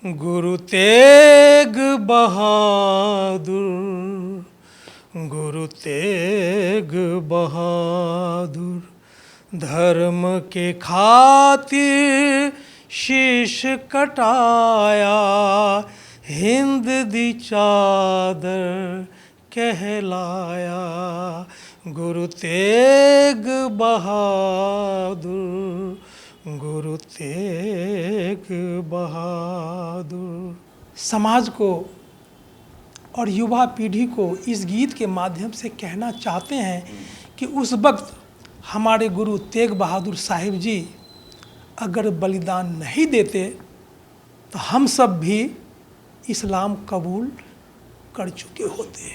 गुरु तेग बहादुर, गुरु तेग बहादुर, धर्म के खातिर शीश कटाया, हिंद दी चादर कहलाया। गुरु तेग बहादुर, गुरु तेग बहादुर। समाज को और युवा पीढ़ी को इस गीत के माध्यम से कहना चाहते हैं कि उस वक्त हमारे गुरु तेग बहादुर साहिब जी अगर बलिदान नहीं देते तो हम सब भी इस्लाम कबूल कर चुके होते।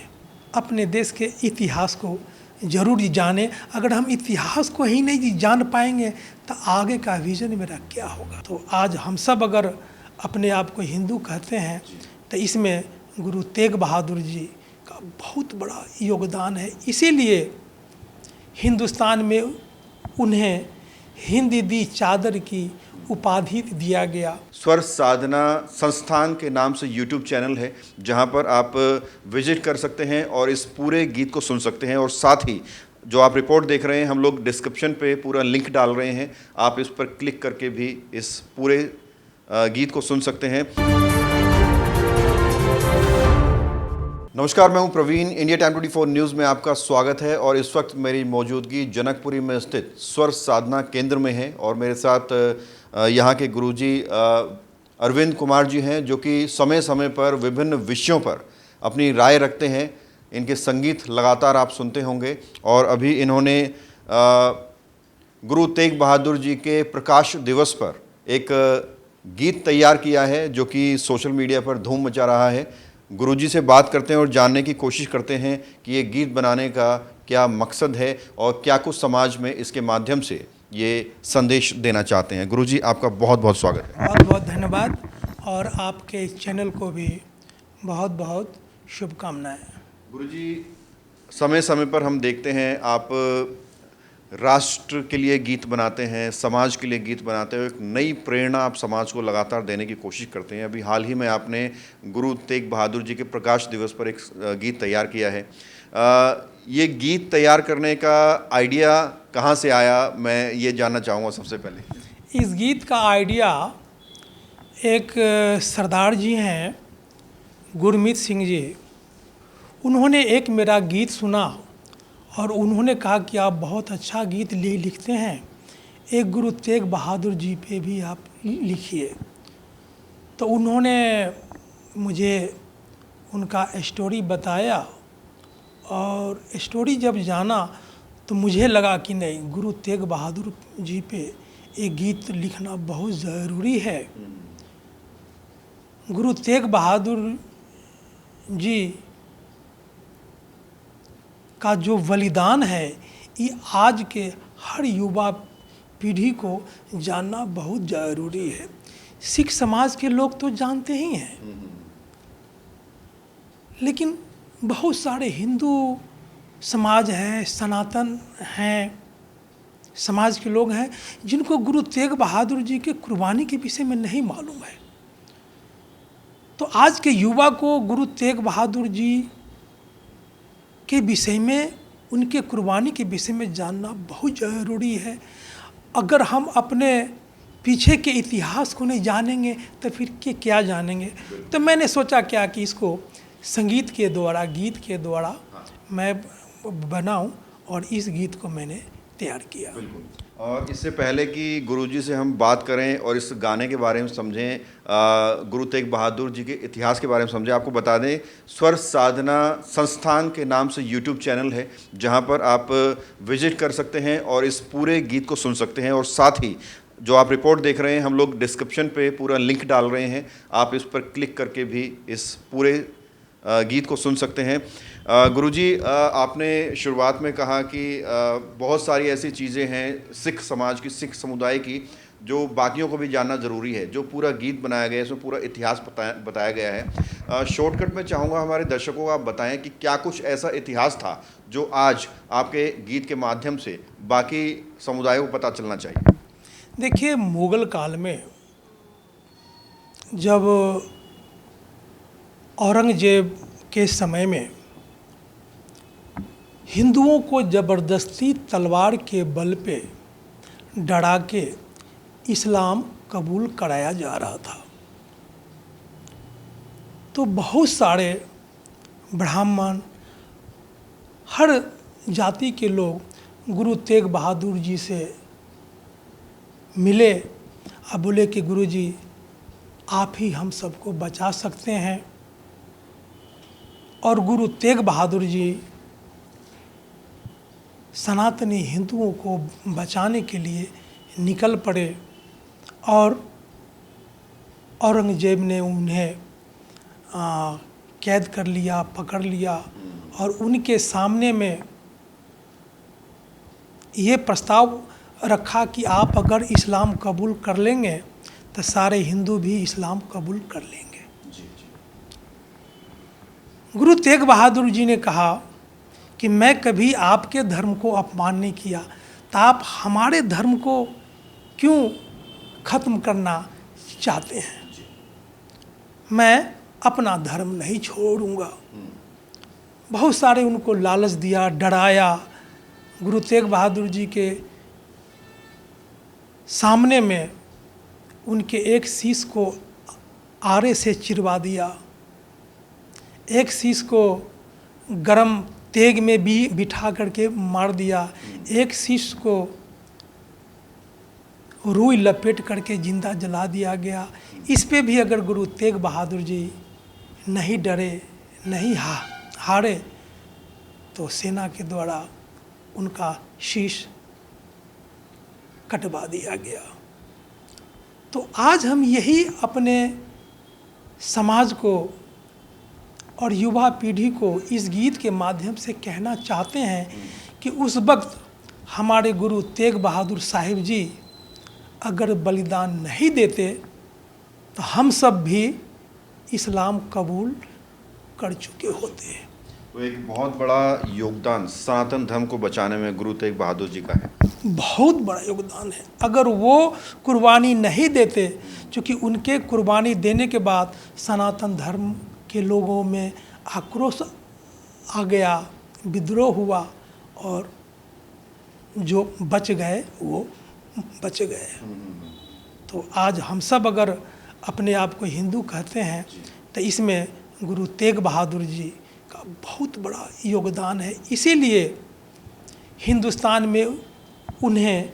अपने देश के इतिहास को ज़रूर जानें। अगर हम इतिहास को ही नहीं जान पाएंगे तो आगे का विज़न मेरा क्या होगा। तो आज हम सब अगर अपने आप को हिंदू कहते हैं तो इसमें गुरु तेग बहादुर जी का बहुत बड़ा योगदान है। इसीलिए हिंदुस्तान में उन्हें हिंद दी चादर की उपाधि दिया गया। स्वर साधना संस्थान के नाम से यूट्यूब चैनल है जहां पर आप विजिट कर सकते हैं और इस पूरे गीत को सुन सकते हैं। और साथ ही जो आप रिपोर्ट देख रहे हैं, हम लोग डिस्क्रिप्शन पे पूरा लिंक डाल रहे हैं, आप इस पर क्लिक करके भी इस पूरे गीत को सुन सकते हैं। नमस्कार, मैं हूं प्रवीण। इंडिया टाइम 24 न्यूज़ में आपका स्वागत है। और इस वक्त मेरी मौजूदगी जनकपुरी में स्थित स्वर साधना केंद्र में है और मेरे साथ यहाँ के गुरुजी अरविंद कुमार जी हैं, जो कि समय समय पर विभिन्न विषयों पर अपनी राय रखते हैं। इनके संगीत लगातार आप सुनते होंगे और अभी इन्होंने गुरु तेग बहादुर जी के प्रकाश दिवस पर एक गीत तैयार किया है जो कि सोशल मीडिया पर धूम मचा रहा है। गुरुजी से बात करते हैं और जानने की कोशिश करते हैं कि ये गीत बनाने का क्या मकसद है और क्या कुछ समाज में इसके माध्यम से ये संदेश देना चाहते हैं। गुरुजी, आपका बहुत बहुत स्वागत है। बहुत बहुत धन्यवाद और आपके चैनल को भी बहुत बहुत शुभकामनाएं। गुरुजी, समय समय पर हम देखते हैं आप राष्ट्र के लिए गीत बनाते हैं, समाज के लिए गीत बनाते हैं। एक नई प्रेरणा आप समाज को लगातार देने की कोशिश करते हैं। अभी हाल ही में आपने गुरु तेग बहादुर जी के प्रकाश दिवस पर एक गीत तैयार किया है। ये गीत तैयार करने का आइडिया कहाँ से आया, मैं ये जानना चाहूँगा सबसे पहले। इस गीत का आइडिया एक सरदार जी हैं, गुरमीत सिंह जी। उन्होंने एक मेरा गीत सुना और उन्होंने कहा कि आप बहुत अच्छा गीत लिखते हैं, एक गुरु तेग बहादुर जी पे भी आप लिखिए। तो उन्होंने मुझे उनका स्टोरी बताया और स्टोरी जब जाना तो मुझे लगा कि नहीं, गुरु तेग बहादुर जी पे एक गीत लिखना बहुत ज़रूरी है। गुरु तेग बहादुर जी का जो बलिदान है ये आज के हर युवा पीढ़ी को जानना बहुत ज़रूरी है। सिख समाज के लोग तो जानते ही हैं, लेकिन बहुत सारे हिंदू समाज हैं, सनातन हैं, समाज के लोग हैं जिनको गुरु तेग बहादुर जी के कुर्बानी के विषय में नहीं मालूम है। तो आज के युवा को गुरु तेग बहादुर जी के विषय में, उनके कुर्बानी के विषय में जानना बहुत ज़रूरी है। अगर हम अपने पीछे के इतिहास को नहीं जानेंगे तो फिर क्या जानेंगे। तो मैंने सोचा क्या कि इसको संगीत के द्वारा, गीत के द्वारा मैं बनाऊं और इस गीत को मैंने तैयार किया। और इससे पहले कि गुरुजी से हम बात करें और इस गाने के बारे में समझें, गुरु तेग बहादुर जी के इतिहास के बारे में समझें, आपको बता दें स्वर साधना संस्थान के नाम से यूट्यूब चैनल है जहां पर आप विजिट कर सकते हैं और इस पूरे गीत को सुन सकते हैं। और साथ ही जो आप रिपोर्ट देख रहे हैं, हम लोग डिस्क्रिप्शन पे पूरा लिंक डाल रहे हैं, आप इस पर क्लिक करके भी इस पूरे गीत को सुन सकते हैं। गुरुजी, आपने शुरुआत में कहा कि बहुत सारी ऐसी चीज़ें हैं सिख समाज की, सिख समुदाय की, जो बाकियों को भी जानना ज़रूरी है। जो पूरा गीत बनाया गया है इसमें पूरा इतिहास बताया गया है। शॉर्टकट में चाहूँगा हमारे दर्शकों को आप बताएं कि क्या कुछ ऐसा इतिहास था जो आज आपके गीत के माध्यम से बाकी समुदायों को पता चलना चाहिए। देखिए, मुग़ल काल में जब औरंगजेब के समय में हिंदुओं को ज़बरदस्ती तलवार के बल पे डरा के इस्लाम कबूल कराया जा रहा था, तो बहुत सारे ब्राह्मण, हर जाति के लोग गुरु तेग बहादुर जी से मिले और बोले कि गुरु जी आप ही हम सबको बचा सकते हैं। और गुरु तेग बहादुर जी सनातनी हिंदुओं को बचाने के लिए निकल पड़े और औरंगजेब ने उन्हें कैद कर लिया, पकड़ लिया और उनके सामने में ये प्रस्ताव रखा कि आप अगर इस्लाम कबूल कर लेंगे तो सारे हिंदू भी इस्लाम कबूल कर लेंगे। गुरु तेग बहादुर जी ने कहा कि मैं कभी आपके धर्म को अपमान नहीं किया, तो आप हमारे धर्म को क्यों ख़त्म करना चाहते हैं? मैं अपना धर्म नहीं छोड़ूंगा। बहुत सारे उनको लालच दिया, डराया। गुरु तेग बहादुर जी के सामने में उनके एक शीश को आरे से चिरवा दिया, एक शीश को गरम तेग में भी बिठा करके मार दिया, एक शीश को रुई लपेट करके जिंदा जला दिया गया। इस पे भी अगर गुरु तेग बहादुर जी नहीं डरे, नहीं हारे, तो सेना के द्वारा उनका शीश कटवा दिया गया। तो आज हम यही अपने समाज को और युवा पीढ़ी को इस गीत के माध्यम से कहना चाहते हैं कि उस वक्त हमारे गुरु तेग बहादुर साहिब जी अगर बलिदान नहीं देते तो हम सब भी इस्लाम कबूल कर चुके होते। तो एक बहुत बड़ा योगदान सनातन धर्म को बचाने में गुरु तेग बहादुर जी का है, बहुत बड़ा योगदान है। अगर वो कुर्बानी नहीं देते, क्योंकि उनके कुर्बानी देने के बाद सनातन धर्म के लोगों में आक्रोश आ गया, विद्रोह हुआ और जो बच गए वो बच गए। तो आज हम सब अगर अपने आप को हिंदू कहते हैं तो इसमें गुरु तेग बहादुर जी का बहुत बड़ा योगदान है। इसीलिए हिंदुस्तान में उन्हें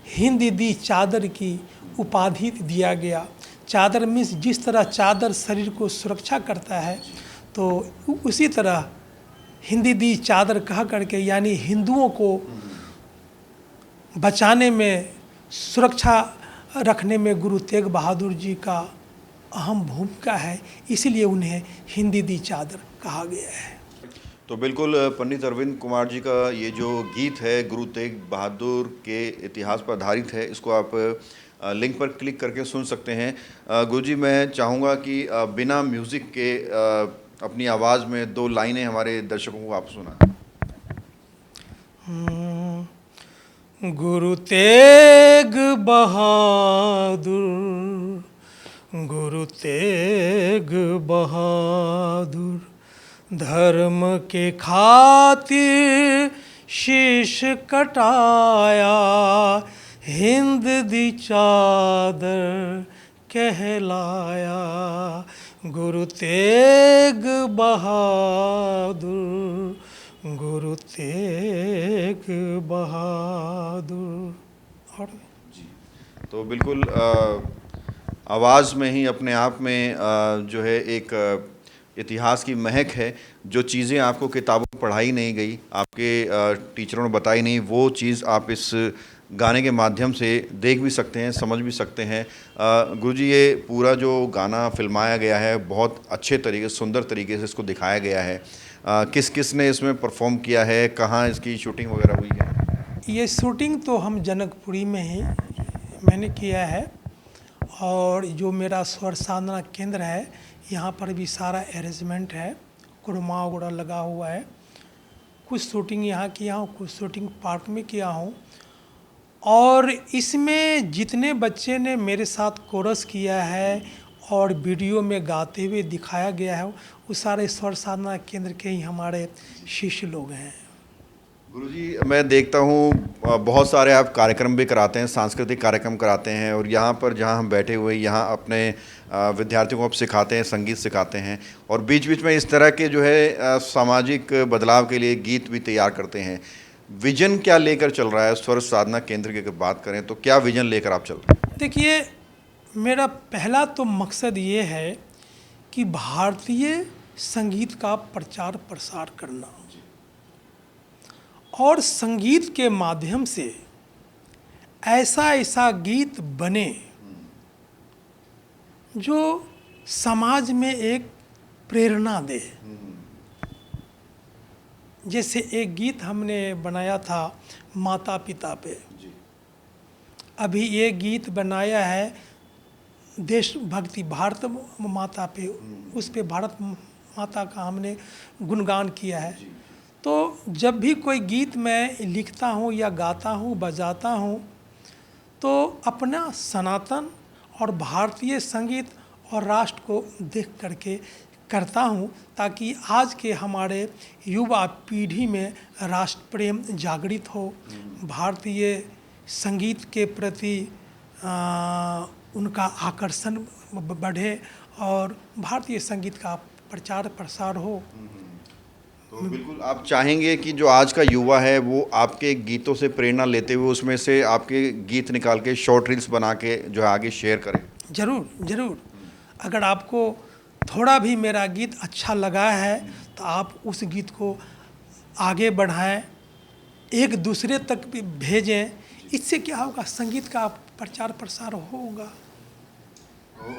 हिंद दी चादर की उपाधि दिया गया। चादर मीन्स जिस तरह चादर शरीर को सुरक्षा करता है, तो उसी तरह हिंदी दी चादर कह करके यानी हिंदुओं को बचाने में, सुरक्षा रखने में गुरु तेग बहादुर जी का अहम भूमिका है। इसीलिए उन्हें हिंदी दी चादर कहा गया है। तो बिल्कुल पंडित अरविंद कुमार जी का ये जो गीत है गुरु तेग बहादुर के इतिहास पर आधारित है, इसको आप लिंक पर क्लिक करके सुन सकते हैं। गुरुजी, मैं चाहूँगा कि बिना म्यूज़िक के अपनी आवाज़ में 2 लाइनें हमारे दर्शकों को आप सुनाएं। गुरु तेग बहादुर, गुरु तेग बहादुर, धर्म के खातिर शीश कटाया, हिंद दी चादर कहलाया। गुरु तेग बहादुर, गुरु तेग बहादुर। और तो बिल्कुल आवाज़ में ही अपने आप में जो है एक इतिहास की महक है। जो चीज़ें आपको किताबों में पढ़ाई नहीं गई, आपके टीचरों ने बताई नहीं, वो चीज़ आप इस गाने के माध्यम से देख भी सकते हैं, समझ भी सकते हैं। गुरुजी, ये पूरा जो गाना फिल्माया गया है बहुत अच्छे तरीके, सुंदर तरीके से इसको दिखाया गया है। किस किस ने इसमें परफॉर्म किया है, कहाँ इसकी शूटिंग वगैरह हुई है? ये शूटिंग तो हम जनकपुरी में ही मैंने किया है, और जो मेरा स्वर साधना केंद्र है यहाँ पर भी सारा अरेंजमेंट है, कुरमा वगैरह लगा हुआ है। कुछ शूटिंग यहाँ किया हूँ, कुछ शूटिंग पार्क में किया हूँ। और इसमें जितने बच्चे ने मेरे साथ कोरस किया है और वीडियो में गाते हुए दिखाया गया है वो सारे स्वर साधना केंद्र के ही हमारे शिष्य लोग हैं। गुरुजी, मैं देखता हूँ बहुत सारे आप कार्यक्रम भी कराते हैं, सांस्कृतिक कार्यक्रम कराते हैं, और यहाँ पर जहाँ हम बैठे हुए यहाँ अपने विद्यार्थियों को आप सिखाते हैं, संगीत सिखाते हैं, और बीच बीच में इस तरह के जो है सामाजिक बदलाव के लिए गीत भी तैयार करते हैं। विजन क्या लेकर चल रहा है स्वर साधना केंद्र की अगर बात करें तो क्या विजन लेकर आप चल रहे हैं? देखिए, मेरा पहला तो मकसद ये है कि भारतीय संगीत का प्रचार प्रसार करना और संगीत के माध्यम से ऐसा ऐसा गीत बने जो समाज में एक प्रेरणा दे। जैसे एक गीत हमने बनाया था माता पिता पे, अभी ये गीत बनाया है देशभक्ति भारत माता पे, उस पे भारत माता का हमने गुणगान किया है। तो जब भी कोई गीत मैं लिखता हूँ या गाता हूँ, बजाता हूँ, तो अपना सनातन और भारतीय संगीत और राष्ट्र को देख करके करता हूँ, ताकि आज के हमारे युवा पीढ़ी में राष्ट्र प्रेम जागृत हो, भारतीय संगीत के प्रति उनका आकर्षण बढ़े और भारतीय संगीत का प्रचार प्रसार हो। तो बिल्कुल आप चाहेंगे कि जो आज का युवा है वो आपके गीतों से प्रेरणा लेते हुए उसमें से आपके गीत निकाल के शॉर्ट रील्स बना के जो है आगे शेयर करें? ज़रूर ज़रूर। अगर आपको थोड़ा भी मेरा गीत अच्छा लगा है तो आप उस गीत को आगे बढ़ाएं, एक दूसरे तक भी भेजें। इससे क्या होगा, संगीत का प्रचार प्रसार होगा।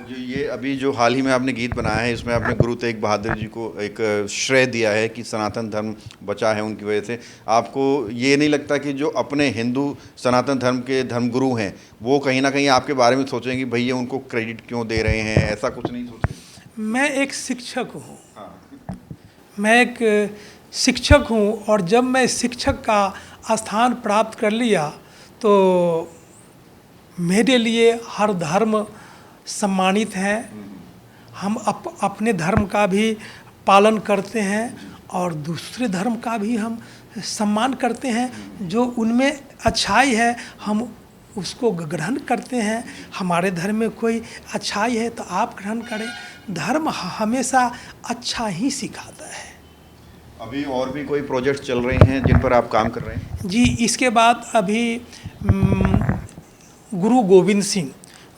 जो ये अभी जो हाल ही में आपने गीत बनाया है, इसमें आपने गुरु तेग बहादुर जी को एक श्रेय दिया है कि सनातन धर्म बचा है उनकी वजह से। आपको ये नहीं लगता कि जो अपने हिंदू सनातन धर्म के धर्मगुरु हैं वो कहीं ना कहीं आपके बारे में सोचेंगे कि भैया उनको क्रेडिट क्यों दे रहे हैं, ऐसा कुछ नहीं सोचेंगे? मैं एक शिक्षक हूँ, मैं एक शिक्षक हूँ, और जब मैं शिक्षक का स्थान प्राप्त कर लिया तो मेरे लिए हर धर्म सम्मानित हैं। हम अपने धर्म का भी पालन करते हैं और दूसरे धर्म का भी हम सम्मान करते हैं। जो उनमें अच्छाई है हम उसको ग्रहण करते हैं। हमारे धर्म में कोई अच्छाई है तो आप ग्रहण करें। धर्म हमेशा अच्छा ही सिखाता है। अभी और भी कोई प्रोजेक्ट चल रहे हैं जिन पर आप काम कर रहे हैं? जी, इसके बाद अभी गुरु गोविंद सिंह,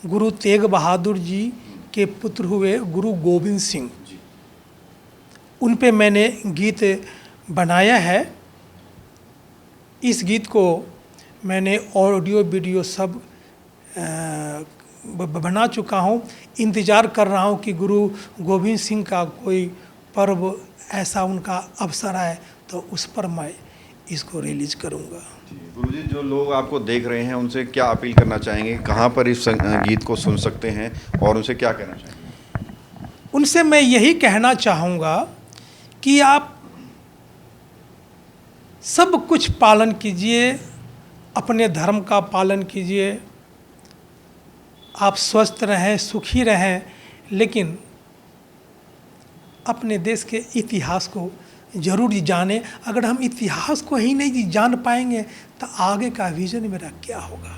गुरु तेग बहादुर जी के पुत्र हुए गुरु गोविंद सिंह, उन पे मैंने गीत बनाया है। इस गीत को मैंने ऑडियो वीडियो सब बना चुका हूँ। इंतज़ार कर रहा हूँ कि गुरु गोविंद सिंह का कोई पर्व ऐसा उनका अवसर आए तो उस पर मैं इसको रिलीज करूँगा। गुरुजी, जो लोग आपको देख रहे हैं उनसे क्या अपील करना चाहेंगे, कहाँ पर इस गीत को सुन सकते हैं और उनसे क्या कहना चाहेंगे? उनसे मैं यही कहना चाहूँगा कि आप सब कुछ पालन कीजिए, अपने धर्म का पालन कीजिए, आप स्वस्थ रहें, सुखी रहें, लेकिन अपने देश के इतिहास को जरूर जानें। अगर हम इतिहास को ही नहीं जान पाएंगे तो आगे का विजन मेरा क्या होगा।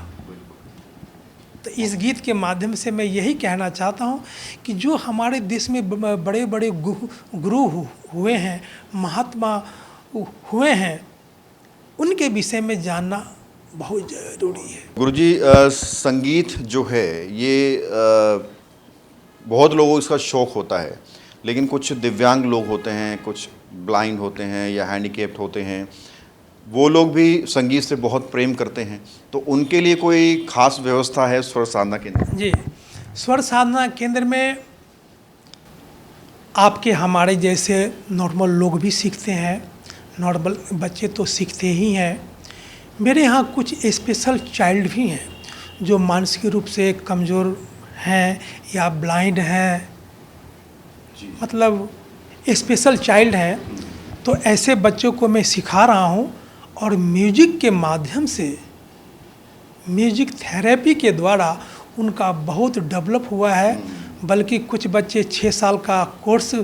तो इस गीत के माध्यम से मैं यही कहना चाहता हूँ कि जो हमारे देश में बड़े बड़े गुरु हुए हैं, महात्मा हुए हैं, उनके विषय में जानना बहुत ज़रूरी है। गुरुजी, संगीत जो है ये बहुत लोगों को इसका शौक़ होता है, लेकिन कुछ दिव्यांग लोग होते हैं, कुछ ब्लाइंड होते हैं या हैंडीकेप्ड होते हैं, वो लोग भी संगीत से बहुत प्रेम करते हैं, तो उनके लिए कोई ख़ास व्यवस्था है स्वर साधना केंद्र? जी, स्वर साधना केंद्र में आपके हमारे जैसे नॉर्मल लोग भी सीखते हैं, नॉर्मल बच्चे तो सीखते ही हैं। मेरे यहाँ कुछ स्पेशल चाइल्ड भी हैं जो मानसिक रूप से कमज़ोर हैं या ब्लाइंड हैं, मतलब स्पेशल चाइल्ड हैं। तो ऐसे बच्चों को मैं सिखा रहा हूँ और म्यूजिक के माध्यम से, म्यूजिक थेरेपी के द्वारा उनका बहुत डेवलप हुआ है, बल्कि कुछ बच्चे 6 साल का कोर्स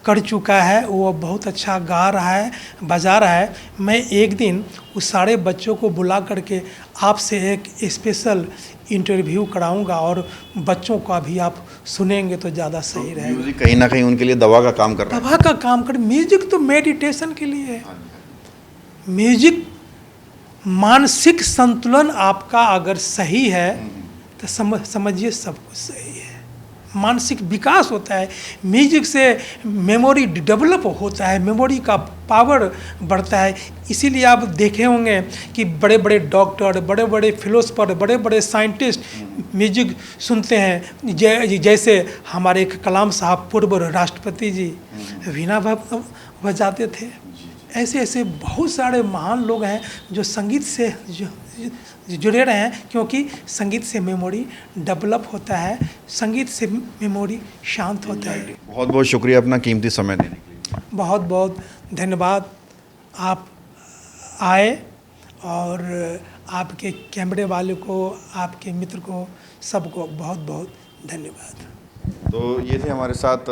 कर चुका है, वो बहुत अच्छा गा रहा है, बजा रहा है। मैं एक दिन उस सारे बच्चों को बुला करके आपसे एक स्पेशल इंटरव्यू कराऊंगा और बच्चों का भी आप सुनेंगे तो ज़्यादा सही रहेगा। म्यूजिक कहीं ना कहीं उनके लिए दवा का काम कर रहा है। दवा का काम कर, म्यूजिक तो मेडिटेशन के लिए है। म्यूजिक, मानसिक संतुलन आपका अगर सही है तो समझिए सब कुछ सही है। मानसिक विकास होता है, म्यूजिक से मेमोरी डेवलप होता है, मेमोरी का पावर बढ़ता है। इसीलिए आप देखे होंगे कि बड़े बड़े डॉक्टर, बड़े बड़े फिलोसफर, बड़े बड़े साइंटिस्ट म्यूजिक सुनते हैं। जैसे हमारे कलाम साहब पूर्व राष्ट्रपति जी वीणा बजाते थे। ऐसे ऐसे बहुत सारे महान लोग हैं जो संगीत से जुड़े रहे हैं, क्योंकि संगीत से मेमोरी डेवलप होता है, संगीत से मेमोरी शांत होता है। बहुत बहुत शुक्रिया अपना कीमती समय देने के लिए। बहुत बहुत धन्यवाद। आप आए और आपके कैमरे वाले को, आपके मित्र को, सबको बहुत बहुत धन्यवाद। तो ये थे हमारे साथ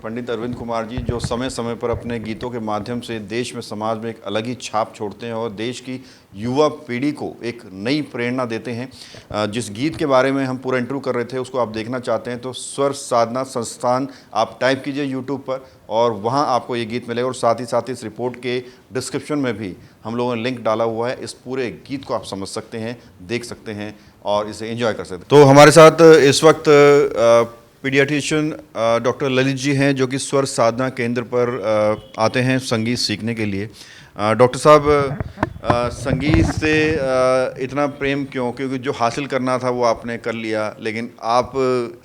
पंडित अरविंद कुमार जी, जो समय समय पर अपने गीतों के माध्यम से देश में, समाज में एक अलग ही छाप छोड़ते हैं और देश की युवा पीढ़ी को एक नई प्रेरणा देते हैं। जिस गीत के बारे में हम पूरा इंटरव्यू कर रहे थे उसको आप देखना चाहते हैं तो स्वर साधना संस्थान आप टाइप कीजिए यूट्यूब पर और वहाँ आपको ये गीत मिलेगा। और साथ ही इस रिपोर्ट के डिस्क्रिप्शन में भी हम लोगों ने लिंक डाला हुआ है। इस पूरे गीत को आप समझ सकते हैं, देख सकते हैं और इसे एंजॉय कर सकते हैं। तो हमारे साथ इस वक्त पीडियाट्रिशियन डॉक्टर ललित जी हैं, जो कि स्वर साधना केंद्र पर आते हैं संगीत सीखने के लिए। डॉक्टर साहब, संगीत से इतना प्रेम क्यों? क्योंकि जो हासिल करना था वो आपने कर लिया, लेकिन आप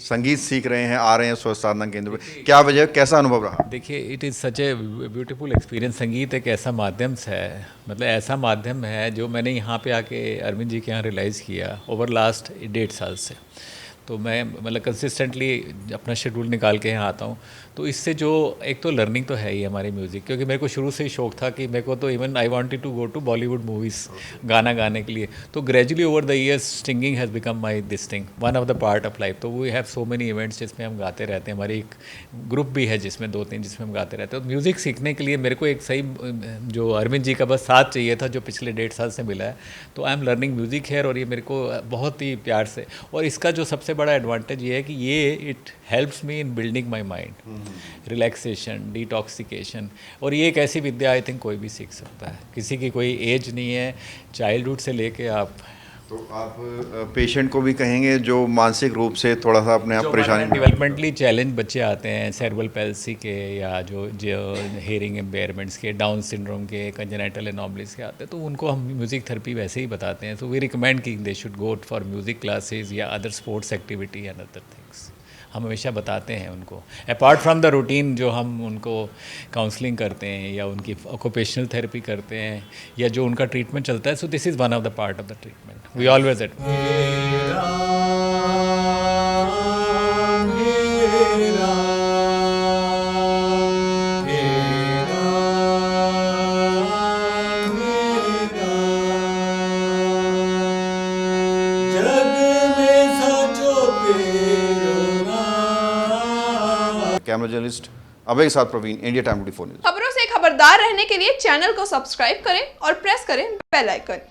संगीत सीख रहे हैं, आ रहे हैं स्वर साधना केंद्र पर। क्या वजह, कैसा अनुभव रहा? देखिए, it is such a beautiful experience. संगीत एक ऐसा माध्यम है, मतलब ऐसा माध्यम है जो मैंने यहाँ पे आके अरविंद जी के यहाँ रियलाइज़ किया ओवर लास्ट 1.5 साल से। तो मैं मतलब कंसिस्टेंटली अपना शेड्यूल निकाल के यहाँ आता हूँ। तो इससे जो एक तो लर्निंग तो है ही हमारी म्यूज़िक, क्योंकि मेरे को शुरू से ही शौक था कि मेरे को तो even I wanted to go to Bollywood movies गाना गाने के लिए। तो gradually over the years singing has become my this thing, one of the part of life. तो we have so many events जिसमें हम गाते रहते हैं। हमारी एक ग्रुप भी है जिसमें 2-3 जिसमें हम गाते रहते हैं। तो म्यूज़िक सीखने के लिए मेरे को एक सही जो अरविंद जी का बस साथ चाहिए था, जो पिछले 1.5 साल से मिला है। तो I am learning music here और ये मेरे को बहुत ही प्यार से, और इसका जो सबसे बड़ा एडवांटेज ये है कि ये it helps me in building my mind, relaxation, detoxication. और ये एक ऐसी विद्या आई थिंक कोई भी सीख सकता है, किसी की कोई एज नहीं है, चाइल्डहुड से लेके आप। तो आप पेशेंट को भी कहेंगे जो मानसिक रूप से थोड़ा सा अपने आप परेशानी, डेवलपमेंटली चैलेंज बच्चे आते हैं, सेरेब्रल पैल्सी के या जो हेयरिंग इम्पेयरमेंट्स के, डाउन सिंड्रोम के, कंजेनाइटल एनोमलीज के आते हैं, तो उनको हम म्यूज़िक थेरेपी वैसे ही बताते हैं। सो वी रिकमेंड कि they should go for music classes या other sports activity and other things. हम हमेशा बताते हैं उनको, अपार्ट फ्रॉम द रूटीन जो हम उनको काउंसलिंग करते हैं या उनकी ऑक्यूपेशनल थेरेपी करते हैं या जो उनका ट्रीटमेंट चलता है। So this is one of the part of the treatment we always at. Camera journalist Abhay के साथ प्रवीण, इंडिया टाइम 24 न्यूज़। खबरों से खबरदार रहने के लिए चैनल को सब्सक्राइब करें और प्रेस करें बेल आइकन।